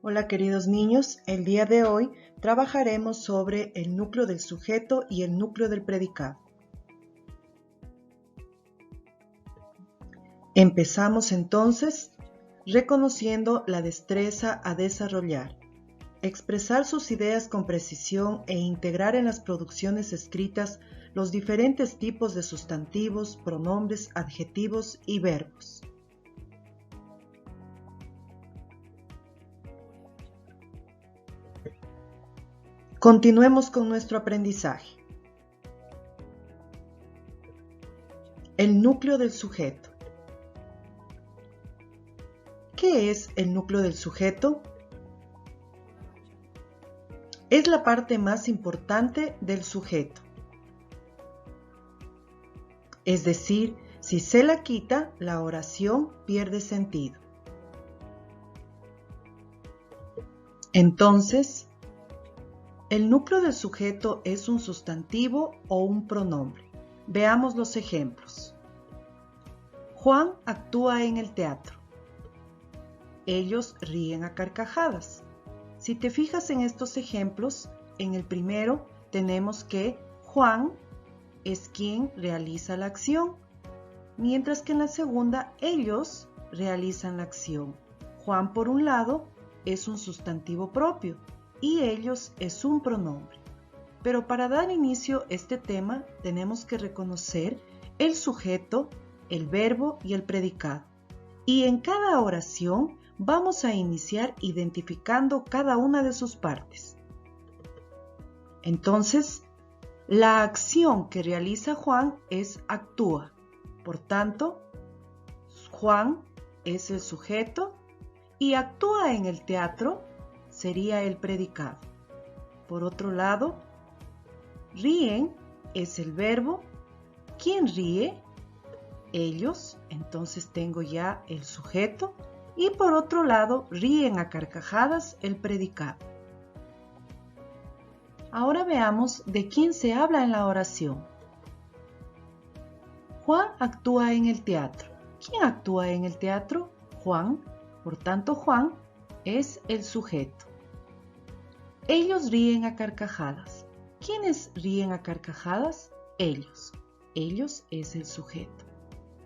Hola queridos niños, el día de hoy trabajaremos sobre el núcleo del sujeto y el núcleo del predicado. Empezamos entonces reconociendo la destreza a desarrollar, expresar sus ideas con precisión e integrar en las producciones escritas los diferentes tipos de sustantivos, pronombres, adjetivos y verbos. Continuemos con nuestro aprendizaje. El núcleo del sujeto. ¿Qué es el núcleo del sujeto? Es la parte más importante del sujeto. Es decir, si se la quita, la oración pierde sentido. Entonces, el núcleo del sujeto es un sustantivo o un pronombre. Veamos los ejemplos. Juan actúa en el teatro. Ellos ríen a carcajadas. Si te fijas en estos ejemplos, en el primero tenemos que Juan es quien realiza la acción, mientras que en la segunda ellos realizan la acción. Juan, por un lado, es un sustantivo propio y ellos es un pronombre. Pero para dar inicio a este tema tenemos que reconocer el sujeto, el verbo y el predicado. Y en cada oración vamos a iniciar identificando cada una de sus partes. Entonces, la acción que realiza Juan es actúa. Por tanto, Juan es el sujeto y actúa en el teatro sería el predicado. Por otro lado, ríen es el verbo. ¿Quién ríe? Ellos. Entonces tengo ya el sujeto. Y por otro lado, ríen a carcajadas el predicado. Ahora veamos de quién se habla en la oración. Juan actúa en el teatro. ¿Quién actúa en el teatro? Juan. Por tanto, Juan es el sujeto. Ellos ríen a carcajadas. ¿Quiénes ríen a carcajadas? Ellos. Ellos es el sujeto.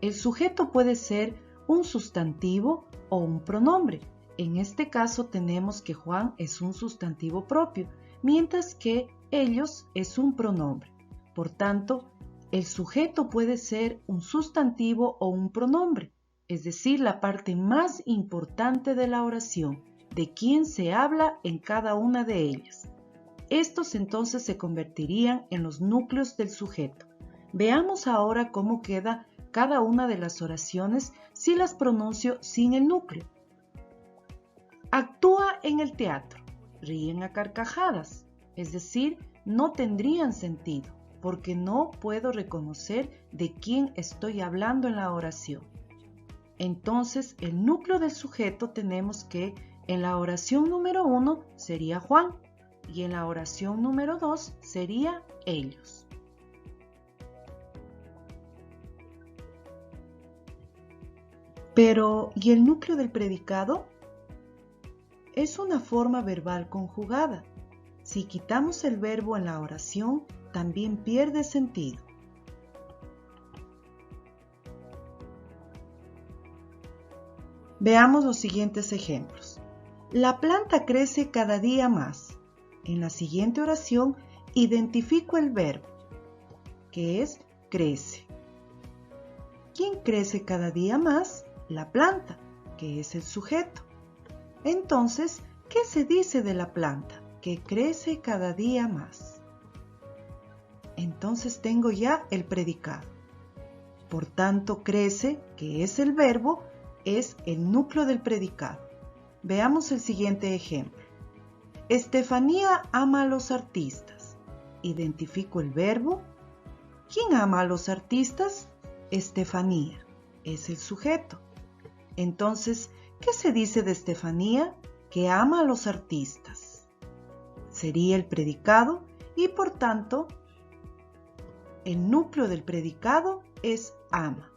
El sujeto puede ser un sustantivo o un pronombre. En este caso tenemos que Juan es un sustantivo propio, mientras que ellos es un pronombre. Por tanto, el sujeto puede ser un sustantivo o un pronombre, es decir, la parte más importante de la oración, de quién se habla en cada una de ellas. Estos entonces se convertirían en los núcleos del sujeto. Veamos ahora cómo queda cada una de las oraciones si las pronuncio sin el núcleo. Actúa en el teatro. Ríen a carcajadas, es decir, no tendrían sentido, porque no puedo reconocer de quién estoy hablando en la oración. Entonces, el núcleo del sujeto tenemos que en la oración número 1 sería Juan y en la oración número 2 sería ellos. Pero, ¿y el núcleo del predicado? Es una forma verbal conjugada. Si quitamos el verbo en la oración, también pierde sentido. Veamos los siguientes ejemplos. La planta crece cada día más. En la siguiente oración identifico el verbo, que es crece. ¿Quién crece cada día más? La planta, que es el sujeto. Entonces, ¿qué se dice de la planta? Que crece cada día más. Entonces tengo ya el predicado. Por tanto, crece, que es el verbo, es el núcleo del predicado. Veamos el siguiente ejemplo. Estefanía ama a los artistas. Identifico el verbo. ¿Quién ama a los artistas? Estefanía, es el sujeto. Entonces, ¿qué se dice de Estefanía? Que ama a los artistas. Sería el predicado y por tanto, el núcleo del predicado es ama.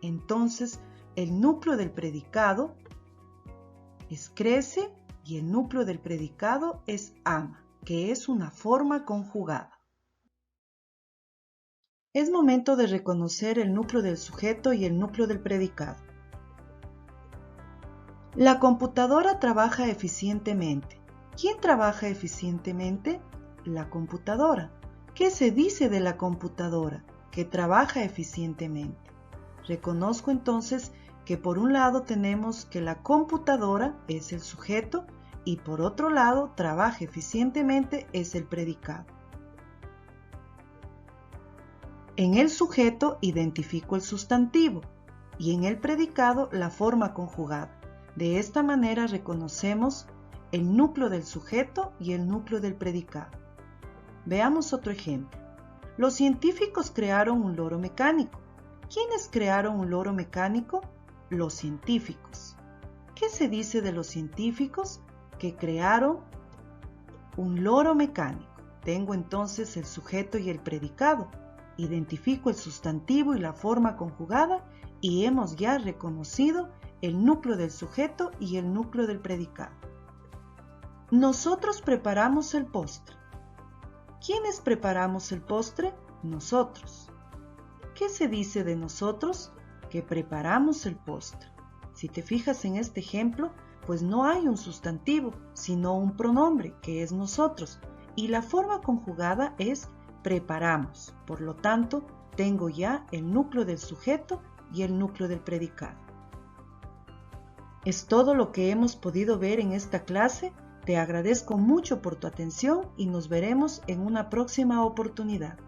Entonces, el núcleo del predicado es crece y el núcleo del predicado es ama, que es una forma conjugada. Es momento de reconocer el núcleo del sujeto y el núcleo del predicado. La computadora trabaja eficientemente. ¿Quién trabaja eficientemente? La computadora. ¿Qué se dice de la computadora? Que trabaja eficientemente. Reconozco entonces que por un lado tenemos que la computadora es el sujeto y por otro lado trabaja eficientemente es el predicado. En el sujeto identifico el sustantivo y en el predicado la forma conjugada. De esta manera reconocemos el núcleo del sujeto y el núcleo del predicado. Veamos otro ejemplo. Los científicos crearon un loro mecánico. ¿Quiénes crearon un loro mecánico? Los científicos. ¿Qué se dice de los científicos? Que crearon un loro mecánico. Tengo entonces el sujeto y el predicado. Identifico el sustantivo y la forma conjugada y hemos ya reconocido el núcleo del sujeto y el núcleo del predicado. Nosotros preparamos el postre. ¿Quiénes preparamos el postre? Nosotros. ¿Qué se dice de nosotros? Que preparamos el postre. Si te fijas en este ejemplo, pues no hay un sustantivo, sino un pronombre, que es nosotros, y la forma conjugada es preparamos. Por lo tanto, tengo ya el núcleo del sujeto y el núcleo del predicado. Es todo lo que hemos podido ver en esta clase. Te agradezco mucho por tu atención y nos veremos en una próxima oportunidad.